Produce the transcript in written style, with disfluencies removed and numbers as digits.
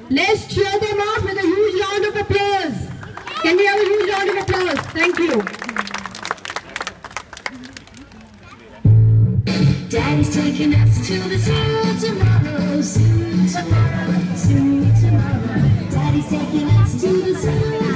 Let's cheer them up with a huge round of applause. Can we have a huge round of applause? Thank you. Daddy's taking us to the zoo tomorrow, zoo tomorrow, zoo tomorrow. Daddy's taking us to the zoo.